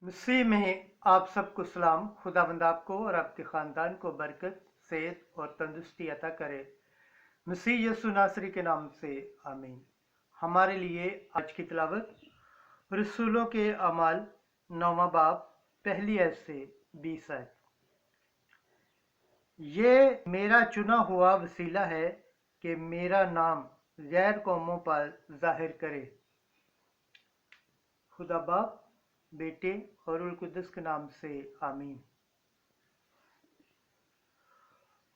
मसीह में आप सबको सलाम। खुदावंद आपको और आपके ख़ानदान को बरकत, सेहत और तंदुरुस्ती अता करे। मसीह यीशु नासरी के नाम से आमीन। हमारे लिए आज की तिलावत रसूलों के अमाल 9वां बाब पहली आयत से 20 आयत। ये मेरा चुना हुआ वसीला है कि मेरा नाम गैर कौमों पर जाहिर करे। खुदा बाप, बेटे और रूह कुद्दुस के नाम से आमीन।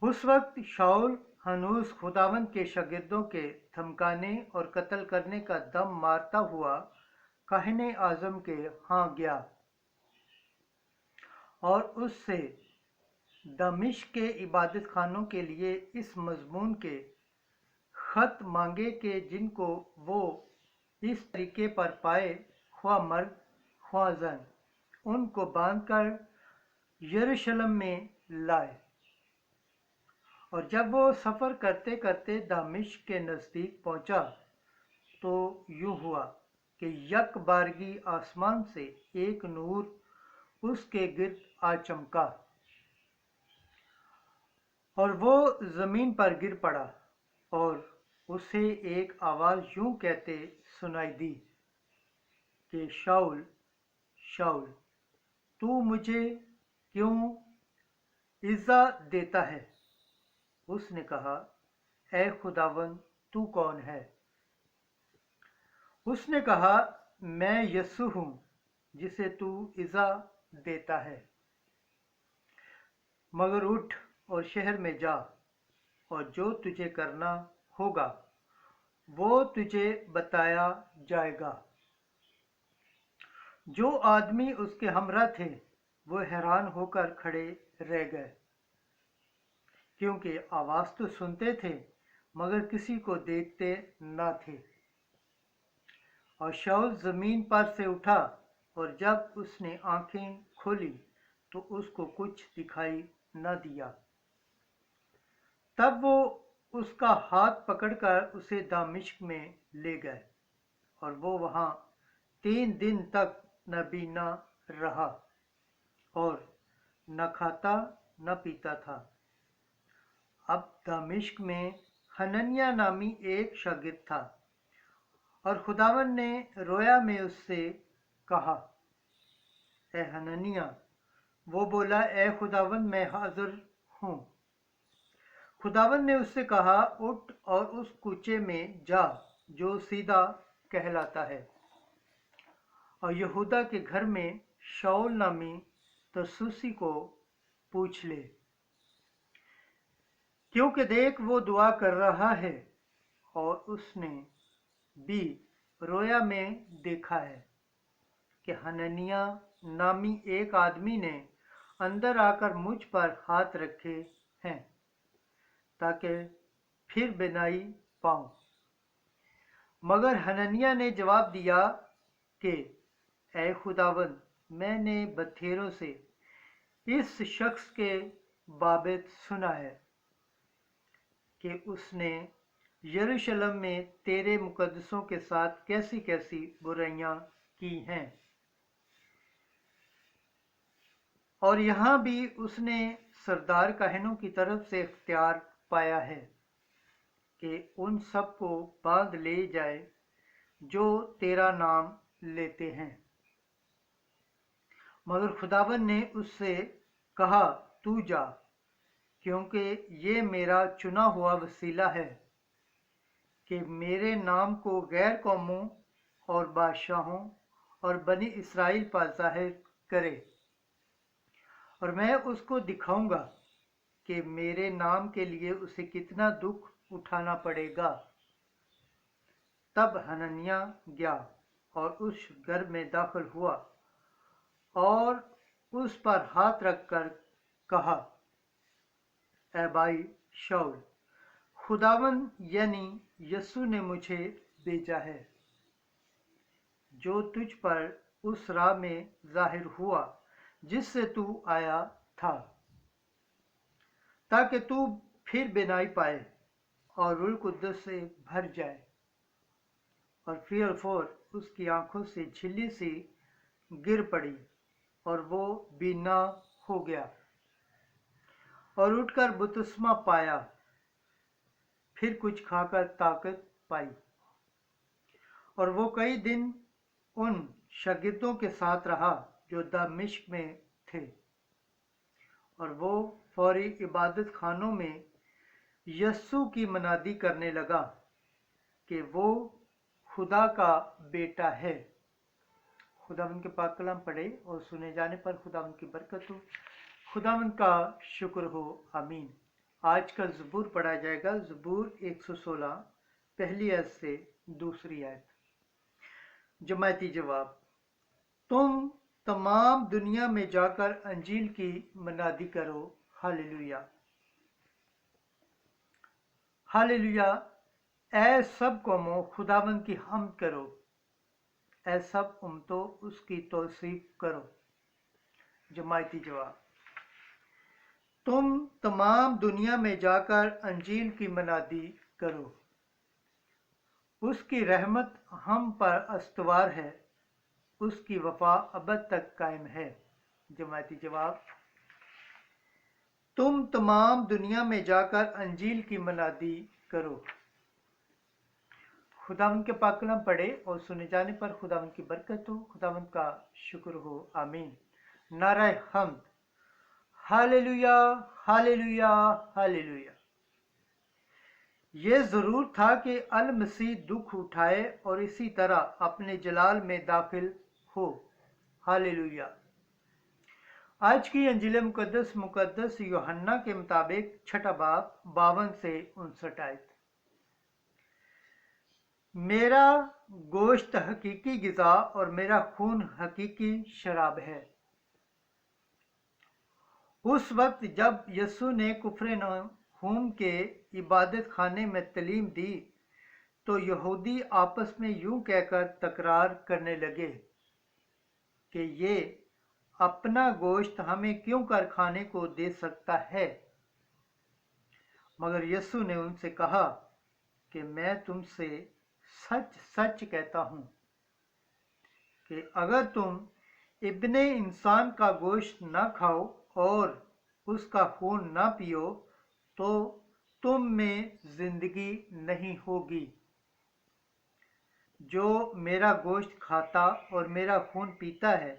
उस वक्त शाऊल हनूस खुदावंद के शागिर्दों के धमकाने और कत्ल करने का दम मारता हुआ काहिने आजम के यहाँ गया और उससे दमिश्क के इबादत खानों के लिए इस मजमून के खत मांगे कि जिनको वो इस तरीके पर पाए, ख्वाह मर्द ख्वाह जन, उनको बांधकर यरूशलेम में लाए। और जब वो सफ़र करते करते दमिश्क के नज़दीक पहुंचा तो यूं हुआ कि यक बारगी आसमान से एक नूर उसके गिर्द आ चमका और वो ज़मीन पर गिर पड़ा और उसे एक आवाज़ यूं कहते सुनाई दी कि शाऊल शाऊल, तू मुझे क्यों इज़्ज़ा देता है? उसने कहा, ऐ खुदावन, तू कौन है? उसने कहा, मैं यस्सु हूँ जिसे तू इज़्ज़ा देता है। मगर उठ और शहर में जा और जो तुझे करना होगा वो तुझे बताया जाएगा। जो आदमी उसके हमरा थे वो हैरान होकर खड़े रह गए, क्योंकि आवाज़ तो सुनते थे मगर किसी को देखते न थे। और शाऊल ज़मीन पर से उठा और जब उसने आंखें खोली तो उसको कुछ दिखाई न दिया। तब वो उसका हाथ पकड़कर उसे दमिश्क में ले गए और वो वहाँ 3 दिन तक न पीना रहा और न खाता न पीता था। अब दमिश्क में हनन्याह नामी एक शागिर्द था और खुदावन ने रोया में उससे कहा, ए हनन्याह। वो बोला, ए खुदावन, मैं हाजिर हूँ। खुदावन ने उससे कहा, उठ और उस कूचे में जा जो सीधा कहलाता है और यहूदा के घर में शाऊल नामी तरसुसी को पूछ ले, क्योंकि देख वो दुआ कर रहा है और उसने भी रोया में देखा है कि हनन्याह नामी एक आदमी ने अंदर आकर मुझ पर हाथ रखे हैं ताकि फिर बिनाई पाऊं। मगर हनन्याह ने जवाब दिया कि ऐ खुदावंद, मैंने बथेरों से इस शख्स के बाबत सुना है कि उसने यरूशलेम में तेरे मुकद्दसों के साथ कैसी कैसी बुराइयां की हैं, और यहाँ भी उसने सरदार काहिनों की तरफ से इख्तियार पाया है कि उन सब को बांध ले जाए जो तेरा नाम लेते हैं। मगर खुदावन ने उससे कहा, तू जा, क्योंकि ये मेरा चुना हुआ वसीला है कि मेरे नाम को गैर कौमों और बादशाहों और बनी इसराइल पर जाहिर करे, और मैं उसको दिखाऊंगा कि मेरे नाम के लिए उसे कितना दुख उठाना पड़ेगा। तब हनन्याह गया और उस घर में दाखिल हुआ और उस पर हाथ रखकर कहा, ऐ भाई शाऊल, खुदावन यानी यस्सु ने मुझे भेजा है जो तुझ पर उस राह में जाहिर हुआ जिससे तू आया था, ताकि तू फिर बिनाई पाए और रूह कुद्दुस से भर जाए। और फिर उसकी आंखों से झिल्ली सी गिर पड़ी और वो बीना हो गया और उठकर बपतिस्मा पाया, फिर कुछ खाकर ताकत पाई। और वो कई दिन उन शागिर्दों के साथ रहा जो दमिश्क में थे, और वो फौरी इबादत खानों में यस्सु की मनादी करने लगा कि वो खुदा का बेटा है। खुदावंद के पाक कलाम पढ़े और सुने जाने पर खुदावंद की बरकत हो, खुदावंद का शुक्र हो, आमीन। आज का ज़बूर पढ़ा जाएगा, ज़बूर 116 पहली आयत से दूसरी आयत। जमायती जवाब, तुम तमाम दुनिया में जाकर अंजील की मनादी करो। Hallelujah, hallelujah. ऐ सब कौमों खुदावंद की हम्द करो, ऐ सब उम्मतों उसकी तौसीफ करो। जमायती जवाब, तुम तमाम दुनिया में जाकर अंजील की मनादी करो, उसकी रहमत हम पर अस्तवार है, उसकी वफा अबद तक कायम है। जमायती जवाब, तुम तमाम दुनिया में जाकर अंजील की मनादी करो। खुदावंद के पाक कलाम पढ़े और सुने जाने पर खुदावंद की बरकत हो, खुदावंद का शुक्र हो, आमीन। नारे हम्द, हालेलुया, हालेलुया, हालेलुया। ये ज़रूर था कि अल मसीह दुख उठाए और इसी तरह अपने जलाल में दाखिल हो। हालेलुया। आज की अंजील मुकद्दस यूहन्ना के मुताबिक छठा बाब 52 से 59 आयत। मेरा गोश्त हकीकी गिज़ा और मेरा खून हकीकी शराब है। उस वक्त जब यस्सु ने कुफरनहूम के इबादत खाने में तालीम दी तो यहूदी आपस में यूं कहकर तकरार करने लगे कि ये अपना गोश्त हमें क्यों कर खाने को दे सकता है। मगर यस्सु ने उनसे कहा कि मैं तुमसे सच सच कहता हूं कि अगर तुम इब्ने इंसान का गोश्त न खाओ और उसका खून न पियो तो तुम में जिंदगी नहीं होगी। जो मेरा गोश्त खाता और मेरा खून पीता है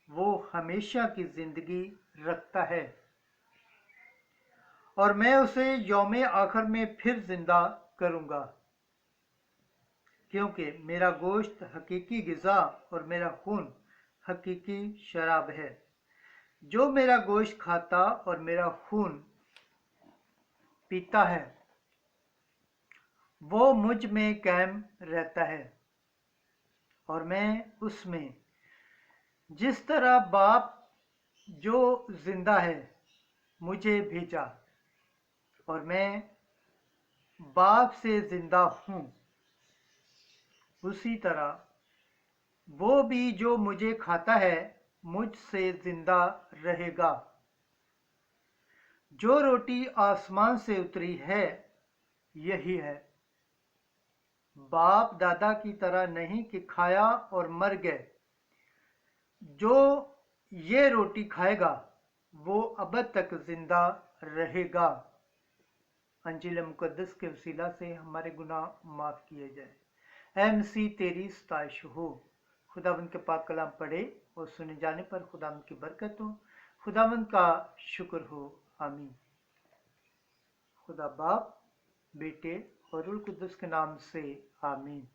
वो हमेशा की जिंदगी रखता है और मैं उसे यौम आखिर में फिर जिंदा करूंगा, क्योंकि मेरा गोश्त हकीकी गिज़ा और मेरा खून हकीकी शराब है। जो मेरा गोश्त खाता और मेरा खून पीता है वो मुझ में कायम रहता है और मैं उसमें, जिस तरह बाप जो जिंदा है मुझे भेजा और मैं बाप से जिंदा हूँ, उसी तरह वो भी जो मुझे खाता है मुझसे जिंदा रहेगा। जो रोटी आसमान से उतरी है यही है। बाप दादा की तरह नहीं कि खाया और मर गए। जो ये रोटी खाएगा वो अबद तक जिंदा रहेगा। अंजील मुकद्दस के वसीला से हमारे गुनाह माफ़ किए जाए। ऐ मसीह तेरी सताइश हो। खुदावंद के पाक कलाम पढ़े और सुने जाने पर खुदावंद की बरकत हो, खुदावंद का शुक्र हो, आमीन। खुदा बाप, बेटे और रूह कुद्दुस के नाम से, आमीन।